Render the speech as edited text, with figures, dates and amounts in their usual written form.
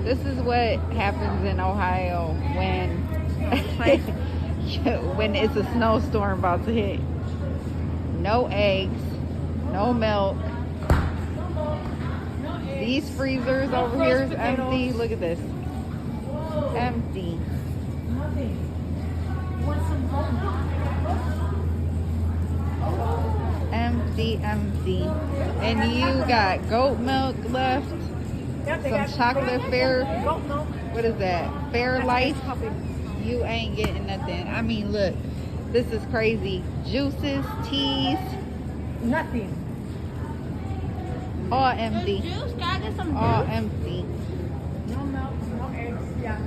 This is what happens in Ohio when when it's a snowstorm about to hit. No eggs, no milk. These freezers over here is empty. Look at this. Empty. Empty, empty. And you got goat milk left. Some chocolate fair. What is that? Fair Life. You ain't getting nothing. I mean, look. This is crazy. Juices, teas. Nothing. All empty. Juice, can I get some juice? All empty. No milk, no eggs. Yeah.